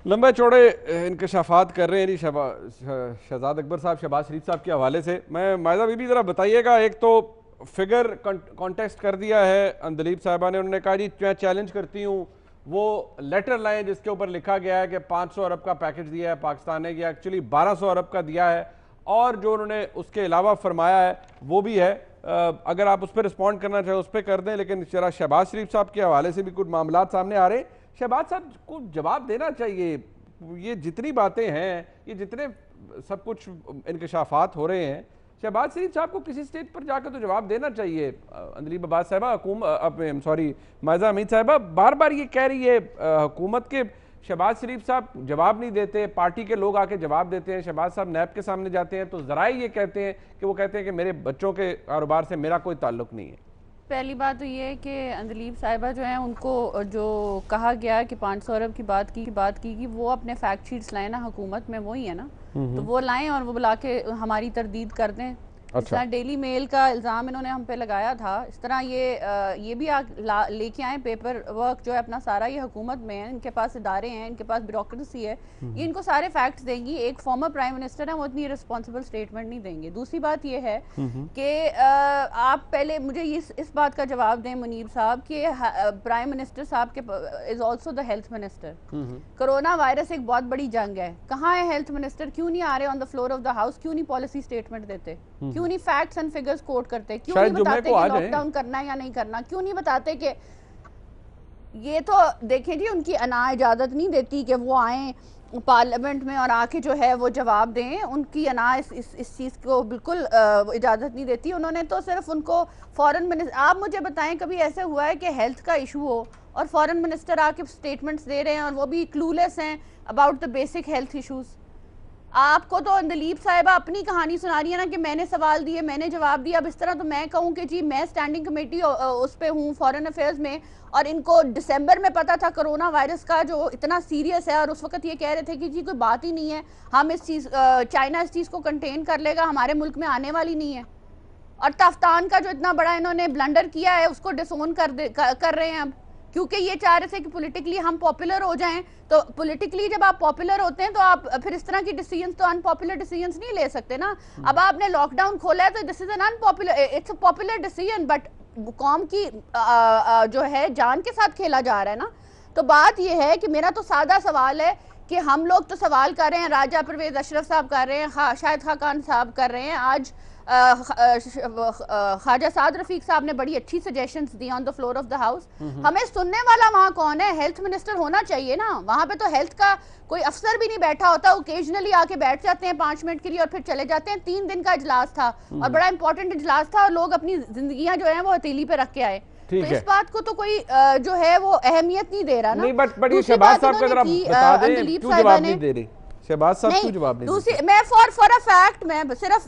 लंबे चौड़े इंकशाफात कर रहे हैं जी शहजाद अकबर साहब शहबाज शरीफ साहब के हवाले से। मैं मायदा बीबी ज़रा बताइएगा, एक तो फिगर कॉन्टेस्ट कर दिया है अंदलीब साहबा ने, उन्होंने कहा जी मैं चैलेंज करती हूँ वो लेटर लाएं जिसके ऊपर लिखा गया है कि 500 अरब का पैकेज दिया है पाकिस्तान ने, या एक्चुअली 1200 अरब का दिया है, और जो उन्होंने उसके अलावा फरमाया है वो भी है। अगर आप उस पर रिस्पॉन्ड करना चाहें उस पर कर दें, लेकिन जरा शहबाज शरीफ साहब के हवाले से भी कुछ मामला सामने आ रहे हैं। शहबाज साहब को जवाब देना चाहिए, ये जितनी बातें हैं, ये जितने सब कुछ इंकशाफात हो रहे हैं, शहबाज शरीफ साहब को किसी स्टेज पर जाकर तो जवाब देना चाहिए। अंदलीब अब्बास साहबा सॉरी मायजा हमीद साहबा बार बार ये कह रही है हुकूमत के शहबाज शरीफ साहब जवाब नहीं देते, पार्टी के लोग आके जवाब देते हैं, शहबाज साहब नैब के सामने जाते हैं तो जराए ये कहते हैं कि वो कहते हैं कि मेरे बच्चों के कारोबार से मेरा कोई ताल्लुक नहीं है। पहली बात तो ये है कि अंदलीब साहिबा जो है उनको जो कहा गया कि 500 अरब की बात की कि वो अपने फैक्ट शीट्स लाएं ना, हुकूमत में वही है ना, तो वो लाएं और वो बुला के हमारी तरदीद कर दें। अच्छा, डेली मेल का इल्ज़ाम इन्होंने हम पे लगाया था, इस तरह ये भी लेके आए पेपर वर्क जो है अपना सारा, ये हुकूमत में है, इनके पास इदारे हैं, इनके पास ब्यूरोक्रेसी है, ये इनको सारे फैक्ट्स देंगी। एक फॉर्मर प्राइम मिनिस्टर है, वो इतनी रिस्पॉन्सिबल स्टेटमेंट नहीं देंगे। दूसरी बात ये है कि आप पहले मुझे इस बात का जवाब दें मुनीब साहब कि प्राइम मिनिस्टर साहब के is also the health minister. Corona virus एक बहुत बड़ी जंग है, कहाँ है हेल्थ मिनिस्टर? क्यों नहीं आ रहे on the floor of the house? क्यों नहीं पॉलिसी स्टेटमेंट देते? क्यों नहीं फैक्ट्स एंड फिगर्स कोट करते? क्यों नहीं बताते कि लॉकडाउन करना है या नहीं करना? क्यों नहीं बताते कि ये तो देखें जी, उनकी अना इजाजत नहीं देती कि वो आए पार्लियामेंट में और आके जो है वो जवाब दें, उनकी अना इस चीज़ को बिल्कुल इजाज़त नहीं देती। उन्होंने तो सिर्फ उनको फॉरेन मिनिस्टर, आप मुझे बताएं कभी ऐसे हुआ है कि हेल्थ का इशू हो और फॉरेन मिनिस्टर आके स्टेटमेंट्स दे रहे हैं और वो भी क्लूलेस हैं about the basic health issues? आपको तो अंदलीब साहिबा अपनी कहानी सुना रही है ना कि मैंने सवाल दिए, मैंने जवाब दिया। अब इस तरह तो मैं कहूँ कि जी मैं स्टैंडिंग कमेटी उस पे हूँ फॉरेन अफेयर्स में, और इनको दिसंबर में पता था कोरोना वायरस का जो इतना सीरियस है, और उस वक्त ये कह रहे थे कि जी कोई बात ही नहीं है, हम इस चीज़ चाइना इस चीज़ को कंटेन कर लेगा, हमारे मुल्क में आने वाली नहीं है। और तफ्तान का जो इतना बड़ा इन्होंने ब्लंडर किया है उसको डिसोन कर रहे हैं अब, क्योंकि ये चाह रहे थे कि पॉलिटिकली हम पॉपुलर हो जाएं। तो पॉलिटिकली जब आप पॉपुलर होते हैं तो आप फिर इस तरह की डिसीजंस, तो अनपॉपुलर डिसीजंस नहीं ले सकते ना। अब आपने लॉकडाउन खोला है तो this is an unpopular, it's a popular decision, but कौम की जो है जान के साथ खेला जा रहा है ना। तो बात ये है कि मेरा तो सादा सवाल है कि हम लोग तो सवाल कर रहे हैं, राजा परवेज अशरफ साहब कर रहे हैं, शाहिद खाकान साहब कर रहे हैं, आज ख्वाजा साद रफीक साहब ने बड़ी अच्छी suggestions the on the floor of the house. हमें सुनने वाला वहाँ कौन है? हेल्थ मिनिस्टर होना चाहिए ना। वहाँ पे तो हेल्थ का कोई अफसर भी नहीं बैठा होता, ओकेजनली आके बैठ जाते हैं 5 मिनट के लिए और फिर चले जाते हैं। 3 दिन का इजलास था और बड़ा इंपॉर्टेंट इजलास था, और लोग अपनी जिंदगियां जो है वो हथेली पे रख के आए। तो इस बात को तो कोई जो है वो अहमियत नहीं दे रहा ना। नहीं, बट ये शहबाज साहब का जरा बता दें क्यों जवाब नहीं दे रही? शहबाज साहब क्यों जवाब नहीं? दूसरी मैं फॉर अ फैक्ट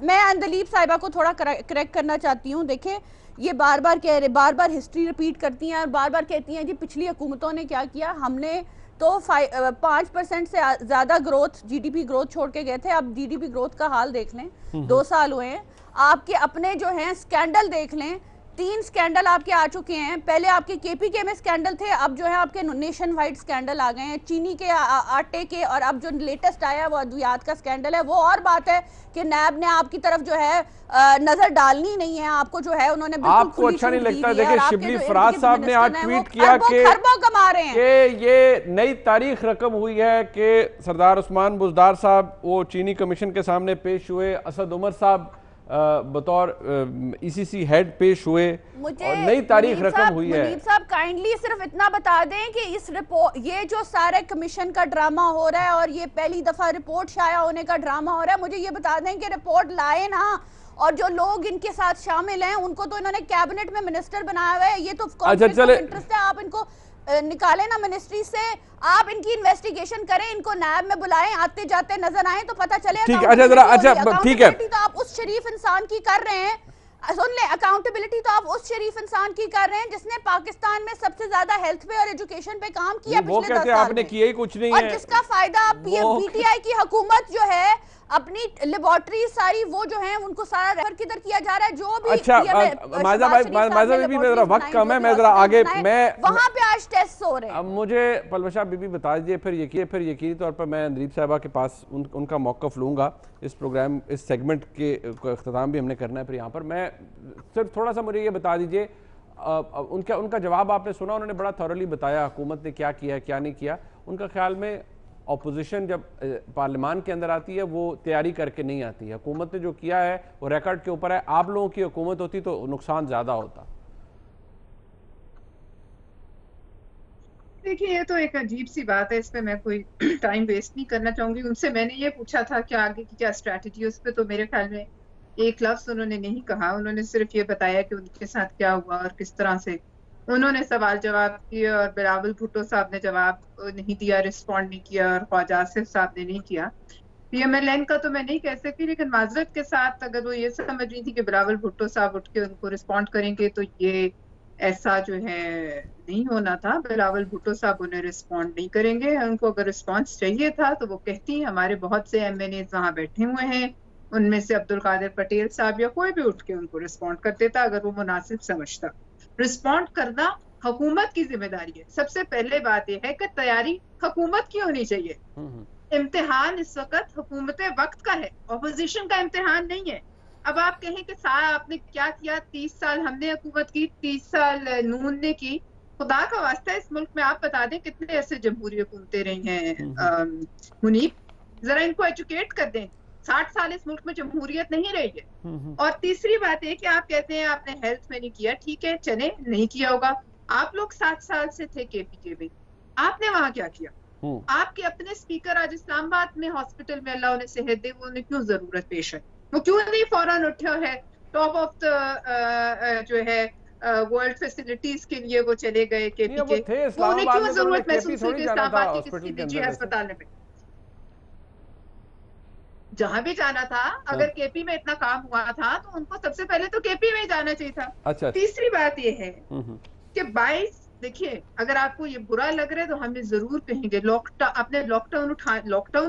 मैं अंदलीब साहिबा को थोड़ा करेक्ट करना चाहती हूँ। देखें, ये बार बार हिस्ट्री रिपीट करती हैं और बार बार कहती हैं जी पिछली हुकूमतों ने क्या किया। हमने तो 5% से ज्यादा ग्रोथ, जीडीपी ग्रोथ छोड़ के गए थे। अब जीडीपी ग्रोथ का हाल देख लें, 2 साल हुए हैं। आपके अपने जो हैं स्कैंडल देख लें, 3 स्कैंडल आपके आ चुके हैं। पहले आपके केपीके में स्कैंडल थे, अब जो है आपके नेशन वाइड स्कैंडल आ गए हैं, चीनी के आटे के, और अब जो लेटेस्ट आया वो अद्वियात का स्कैंडल है। वो और बात है कि नैब ने आपकी तरफ जो है नजर डालनी नहीं है, आपको जो है उन्होंने आपको अच्छा नहीं लगता? देखिए शिबली फराज साहब ने आज ट्वीट किया कि खरबों कमा रहे हैं कि ये नई तारीख रकम हुई है कि सरदार उस्मान बुजदार साहब वो चीनी कमीशन के सामने पेश हुए, असद उमर साहब बतौर ईसीसी हेड पेश हुए, और नई तारीख रकम हुई है। मुनीब साहब काइंडली सिर्फ इतना बता दें कि इस रिपोर्ट, ये जो सारे कमीशन का ड्रामा हो रहा है और ये पहली दफा रिपोर्ट शाया होने का ड्रामा हो रहा है, मुझे ये बता दें कि रिपोर्ट लाए ना, और जो लोग इनके साथ शामिल हैं उनको तो इन्होंने कैबिनेट में मिनिस्टर बनाया हुआ है। ये तो कॉन्फ्लिक्ट ऑफ इंटरेस्ट है, आप इनको निकालें ना मिनिस्ट्री से, आप इनकी इन्वेस्टिगेशन करें, इनको नैब में बुलाएं, आते जाते नजर आए तो पता चले। ठीक है, अच्छा ठीक है, तो आप उस शरीफ इंसान की कर रहे हैं। सुन ले, अकाउंटेबिलिटी तो आप उस शरीफ इंसान की कर रहे हैं जिसने पाकिस्तान में सबसे ज्यादा हेल्थ पे और एजुकेशन पे काम किया वो पिछले 10 कहते साल आपने में। किया ही कुछ नहीं और है, जिसका फायदा पीटीआई की हुकूमत जो है अपनी लेबोरेटरी सारी वो जो है उनको सारा रेफर किधर किया जा रहा है, जो भी अच्छा माजा भाई, माजा बीबी मेरा वक्त कम है, मैं जरा आगे वहां पे आज टेस्ट हो रहे हैं। अब मुझे पलवशा बीबी बता दीजिए, फिर यकीनी तौर पर मैं अंदलीब साहिबा के पास उनका मौक़िफ़ लूँगा इस प्रोग्राम, इस सेगमेंट के अख्ताम भी हमने करना है। फिर यहाँ पर मैं सिर्फ थोड़ा सा मुझे ये बता दीजिए, उनका जवाब आपने सुना, उन्होंने बड़ा थॉरली बताया हुकूमत ने क्या किया क्या नहीं किया। उनका ख्याल में अपोजिशन जब पार्लियामान के अंदर आती है वो तैयारी करके नहीं आती है, हुकूमत ने जो किया है वो रिकॉर्ड के ऊपर है। आप लोगों की हुकूमत होती तो नुकसान ज़्यादा होता। देखिए, ये तो एक अजीब सी बात है, इस पे मैं कोई टाइम वेस्ट नहीं करना चाहूंगी। उनसे मैंने ये पूछा था कि आगे की क्या स्ट्रैटेजी है, उस पर तो मेरे ख्याल में एक लफ्ज उन्होंने नहीं कहा। उन्होंने सिर्फ ये बताया कि उनके साथ क्या हुआ और किस तरह से उन्होंने सवाल जवाब किए, और बिलावल भुट्टो साहब ने जवाब नहीं दिया, रिस्पॉन्ड नहीं किया, और ख्वाजा आसिफ साहब ने नहीं किया। पीएमएलएन का तो मैं नहीं कह सकती, लेकिन माजरत के साथ अगर वो ये समझ रही थी कि बिलावल भुट्टो साहब उठ के उनको रिस्पॉन्ड करेंगे, तो ये ऐसा जो है नहीं होना था। बिलावल भुट्टो साहब उन्हें रिस्पॉन्ड नहीं करेंगे। उनको अगर रिस्पॉन्स चाहिए था तो वो कहती, हमारे बहुत से एमएनए वहां बैठे हुए हैं, उनमें से अब्दुल कादिर पटेल साहब या कोई भी उठ के उनको रिस्पॉन्ड कर देता अगर वो मुनासिब समझता। रिस्पॉन्ड करना हुकूमत की जिम्मेदारी है। सबसे पहले बात यह है कि तैयारी हुकूमत की होनी चाहिए। इम्तिहान इस वक्त हुकूमत वक्त का है, ऑपोजिशन का इम्तिहान नहीं है। अब आप कहें कि आपने क्या किया, 30 साल हमने हुकूमत की, 30 साल नून ने की। खुदा का वास्ता इस मुल्क में आप बता दें कितने ऐसे जमहूरी हुकूमतें रही हैं मुनीब, जरा इनको एजुकेट कर दें। 60 साल इस मुल्क में जमहूरियत नहीं रही है। और तीसरी बात है कि आप कहते हैं आपने हेल्थ में नहीं किया, ठीक है चले, नहीं किया होगा। आप लोग 7 साल से थे केपीके में, आपने वहां क्या किया? आपके अपने स्पीकर आज इस्लामाबाद में हॉस्पिटल में, अल्लाह उन्हें सेहत दे, वो उन्हें क्यों जरूरत पेश है? वो क्यों नहीं फौरन उठे है टॉप ऑफ द जो है वर्ल्ड फैसिलिटीज के लिए वो चले गए केपी के? वो उन्हें क्यों जरूरत महसूस हुई इस्लामाबाद की किसी निजी अस्पताल में? जहां भी जाना था, अगर केपी में इतना काम हुआ था तो उनको सबसे पहले तो केपी में जाना चाहिए था। अच्छा। तीसरी बात ये है कि 22, देखिए अगर आपको ये बुरा लग रहा है तो हमें जरूर कहेंगे, लॉकडाउन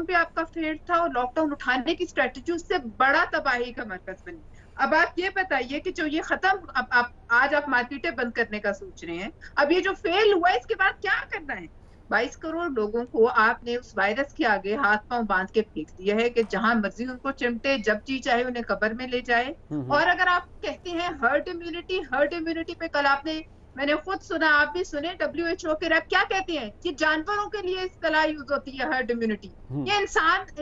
पे आपका फेल था, और लॉकडाउन उठाने की स्ट्रेटेजी उससे बड़ा तबाही का मरकज बनी। अब आप ये बताइए कि जो ये खत्म, अब आज आप मार्केटें बंद करने का सोच रहे हैं, अब ये जो फेल हुआ इसके बाद क्या करना है? 22 करोड़ लोगों को आपने उस वायरस के आगे हाथ पांव बांध के फेंक दिया है कि जहां मर्जी उनको चिमटे, जब जी चाहे उन्हें कब्र में ले जाए। और अगर आप कहते हैं हर्ड इम्यूनिटी पे कल मैंने खुद सुना, आप भी सुने, WHO के रैप क्या कहते हैं कि जानवरों के लिए इस्तेलाह यूज होती है हर्ड इम्यूनिटी। ये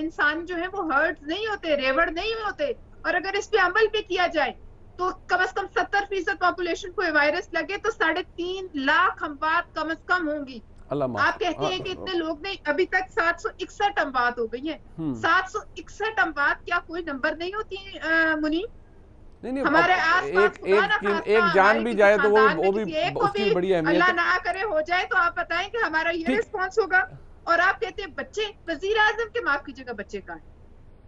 इंसान जो है वो हर्ड नहीं होते, रेवड़ नहीं होते। और अगर इस पे अमल भी किया जाए तो कम से कम 70% पॉपुलेशन को वायरस लगे तो 3.5 लाख अमवात कम से कम होंगी। आप कहते हैं कि इतने लोग नहीं, अभी तक 761 अमवात हो गई है। 761 अमवात क्या कोई नंबर नहीं होती मुनी? नहीं, हमारे आसपास एक जान भी जाए तो वो भी उसकी बड़ी अहमियत है। अल्लाह ना करे हो जाए तो आप बताएं कि हमारा ये रिस्पॉन्स होगा। और आप कहते हैं बच्चे, वजीर आजम के माफ कीजिएगा बच्चे कहाँ हैं?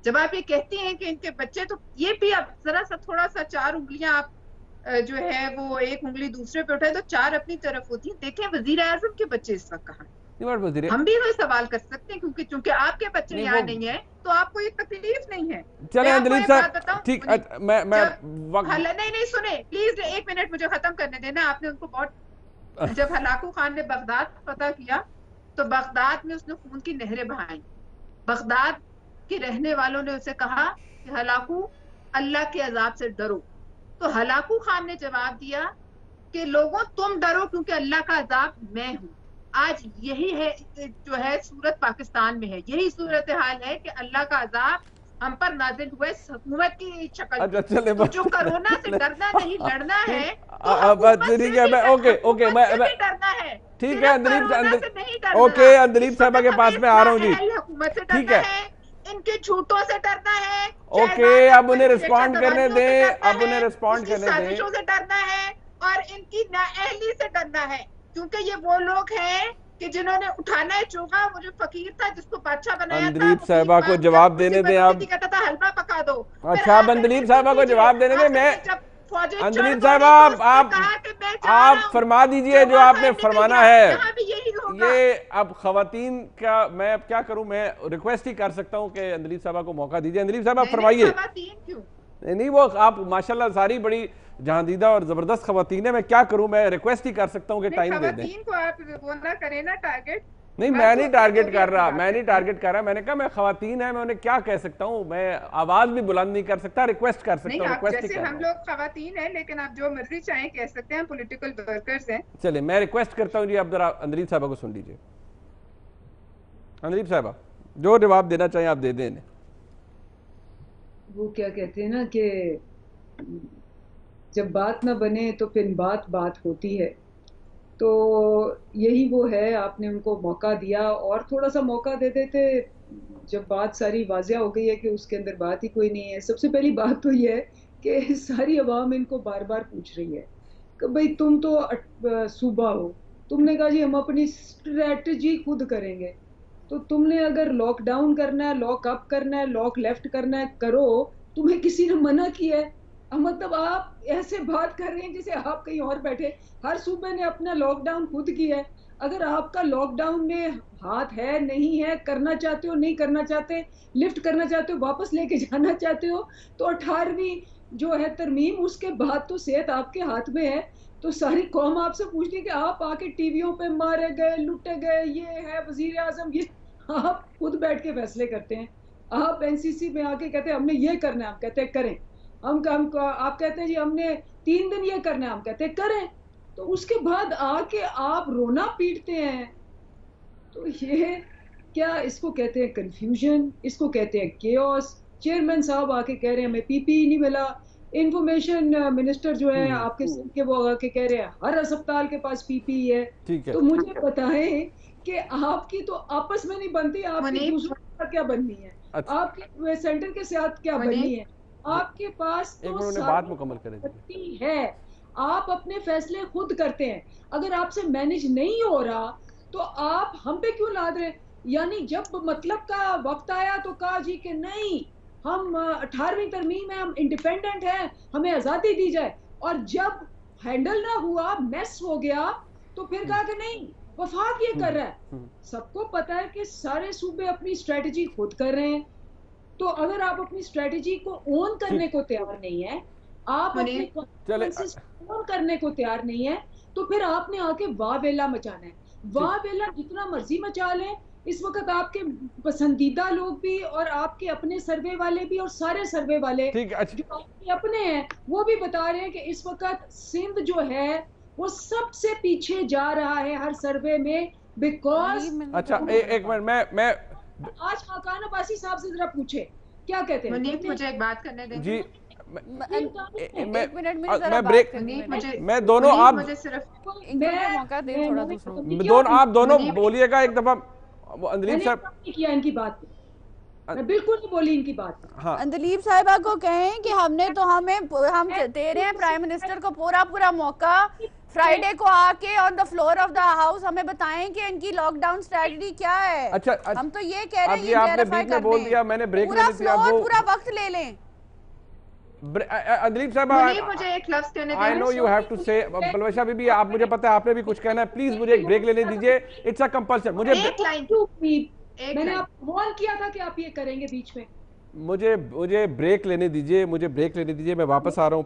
जब आप ये कहते हैं कि इनके बच्चे, तो ये भी आप जरा सा थोड़ा सा 4 उंगलियां आप जो है वो एक उंगली दूसरे पे उठाए तो 4 अपनी तरफ होती है। देखें वजीर आजम के बच्चे इस वक्त कहाँ हैं? हम भी कोई सवाल कर सकते हैं, क्योंकि चूंकि आपके बच्चे यहाँ नहीं है तो आपको ये तकलीफ नहीं है। चले अंदलीब साहब, ठीक, मैं नहीं सुने प्लीज, 1 मिनट मुझे खत्म करने देना। आपने उनको बहुत, जब हलाकू खान ने बगदाद फतह किया तो बगदाद में उसने खून की नहरें बहाई। बगदाद के रहने वालों ने उसे कहा कि हलाकू अल्लाह के अजाब से डरो, तो हलाकू खान ने जवाब दिया कि लोगों तुम डरो क्योंकि अल्लाह का अजाब मैं हूं। आज यही है जो है सूरत पाकिस्तान में है, यही सूरत हाल है कि अल्लाह का अजाब हम पर नाजिल हुए हुकूमत की शक्ल। तो जो कोरोना से डरना नहीं, लड़ना है, ओके मैं डरना है, ठीक है अंदलीब साहबा के पास में आ रहा हूँ जी, हुकूमत से ठीक डरना है, इनके झूठों से डरना है। ओके, अब उन्हें रिस्पॉन्ड करने दें, अब उन्हें रिस्पॉन्ड करने दें। साजिशों से डरना है और इनकी नाअहली से डरना है, क्योंकि ये वो लोग हैं कि जिन्होंने उठाना है चोगा। वो जो फकीर था जिसको बादशाह बनाया था, अंदलीब साहबा को जवाब देने दें। आप कहता था हलवा पका दो। अच्छा, अंदलीब साहबा को जवाब देने दें। मैं अंदलीब साहबा आप फरमा दीजिए जो आपने फरमाना है। ये अब खवातीन का मैं अब क्या करूं, मैं रिक्वेस्ट ही कर सकता हूं कि अंदलीब साहबा को मौका दीजिए। अंदलीब साहब आप फरमाइए। नहीं वो आप माशाल्लाह सारी बड़ी जहांदीदा और जबरदस्त खवातीन है, मैं क्या करूं, मैं रिक्वेस्ट ही कर सकता हूं कि टाइम दे दें। को आप वो ना करें ना टारगेट। नहीं मैं नहीं टारगेट कर रहा, मैं नहीं टारगेट कर रहा, मैंने कहा मैं खवातीन है, मैं उन्हें क्या कह सकता हूँ, मैं आवाज भी बुलंद नहीं कर सकता, रिक्वेस्ट कर सकता हूँ। रिक्वेस्ट जैसे हम लोग खवातीन हैं, लेकिन आप जो मर्जी चाहें कह सकते हैं, पॉलिटिकल वर्कर्स हैं। चलिए मैं रिक्वेस्ट करता हूँ जी, आप जरा अंदलीब साहबा को सुन लीजिए। अंदलीब साहबा जो जवाब देना चाहें आप दे दें। वो क्या कहते हैं ना कि जब बात ना बने तो फिर बात होती है, तो यही वो है। आपने उनको मौका दिया और थोड़ा सा मौका दे देते, जब बात सारी वाजिया हो गई है कि उसके अंदर बात ही कोई नहीं है। सबसे पहली बात तो ये है कि सारी अवाम इनको बार बार पूछ रही है कि भाई तुम तो सूबा हो, तुमने कहा जी हम अपनी स्ट्रेटजी खुद करेंगे, तो तुमने अगर लॉकडाउन करना है, लॉक अप करना है, लॉक लेफ्ट करना है, करो, तुम्हें किसी ने मना किया है? मतलब आप ऐसे बात कर रहे हैं जैसे आप कहीं और बैठे। हर सूबे ने अपना लॉकडाउन खुद किया है। अगर आपका लॉकडाउन में हाथ है, नहीं है, करना चाहते हो, नहीं करना चाहते, लिफ्ट करना चाहते हो, वापस लेके जाना चाहते हो, तो 18वीं जो है तरमीम, उसके बाद तो सेहत आपके हाथ में है। तो सारी कौम आपसे पूछती है कि आप आके टीवियों पे मारे गए, लुटे गए, ये है वजीर आजम, ये आप खुद बैठ के फैसले करते हैं। आप एनसीसी में आके कहते हैं हमने ये करना है, हम कहते हैं करें। हम आप कहते हैं जी हमने 3 दिन ये करना है, हम कहते हैं करें। तो उसके बाद आके आप रोना पीटते हैं। तो ये क्या, इसको कहते हैं कंफ्यूजन, इसको कहते हैं केओस। चेयरमैन साहब आके कह रहे हैं हमें पीपीई नहीं मिला। इंफॉर्मेशन मिनिस्टर जो है आपके सिंह के, वो आके कह रहे हैं हर अस्पताल के पास पीपीई है। तो मुझे बताएं कि आपकी तो आपस में नहीं बनती, आपकी दूसरों के साथ क्या बननी है? आपकी सेंटर के साथ क्या बननी है? आपके पास तो बात मुकम्मल करें है, आप अपने फैसले खुद करते हैं। अगर आपसे मैनेज नहीं हो रहा तो आप हम पे क्यों लाद रहे? यानी जब मतलब का वक्त आया तो कहा जी कि नहीं, हम 18वीं तरमीम है, हम इंडिपेंडेंट हैं, हमें आजादी दी जाए। और जब हैंडल ना हुआ, मेस हो गया, तो फिर कहा कि नहीं, वफाक ये कर रहा है। सबको पता है कि सारे सूबे अपनी स्ट्रेटजी खुद कर रहे हैं। तो अगर आप अपनी स्ट्रेटजी को ओन करने को तैयार नहीं है, आप अपने कॉन्सिक्वेंसेस ओन करने को तैयार नहीं है, तो फिर आपने आके वाह वेला मचाना है। वाह वेला जितना मर्जी मचा लें। इस वक्त आपके पसंदीदा लोग भी और आपके अपने सर्वे वाले भी और सारे सर्वे वाले जो आपके अपने हैं, वो भी बता रहे हैं कि इस वक्त सिंध जो है वो सबसे पीछे जा रहा है हर सर्वे में। बिकॉज अच्छा एक मिनट, मैं आज खाकान अब्बासी साहब से जरा पूछे क्या कहते हैं। मुझे एक बात करने दें जी। एक मिनट में जरा ब्रेक, मैं दोनों आप मुझे सिर्फ मौका दें थोड़ा दूसरों, आप दोनों बोलिएगा एक दफा। अंदलीब साहब किया इनकी बात, मैं बिल्कुल नहीं बोली इनकी बात। हाँ। अंदलीब साहिबा को कहें कि हम दे रहे हैं प्राइम मिनिस्टर को पूरा मौका। फ्राइडे को आके on the floor of the house हमें बताएं कि इनकी लॉकडाउन स्ट्रेटजी क्या है। अच्छा, हम तो ये कह रहे हैं, ये आपने बीच में बोल दिया, मैंने ब्रेक ले लिया, वो पूरा वक्त ले लें। अंदलीब साहब मुझे एक लफ्ज कहने दें। I know you have to say. Palwasha बीबी आप, मुझे पता है आपने भी कुछ कहना है, प्लीज मुझे एक ब्रेक लेने दीजिए। It's a compulsion. मुझे एक लाइन टू मैंने आपको वार्न किया था कि आप ये करेंगे बीच में। मुझे ब्रेक लेने दीजिए, मैं वापस आ रहा हूँ।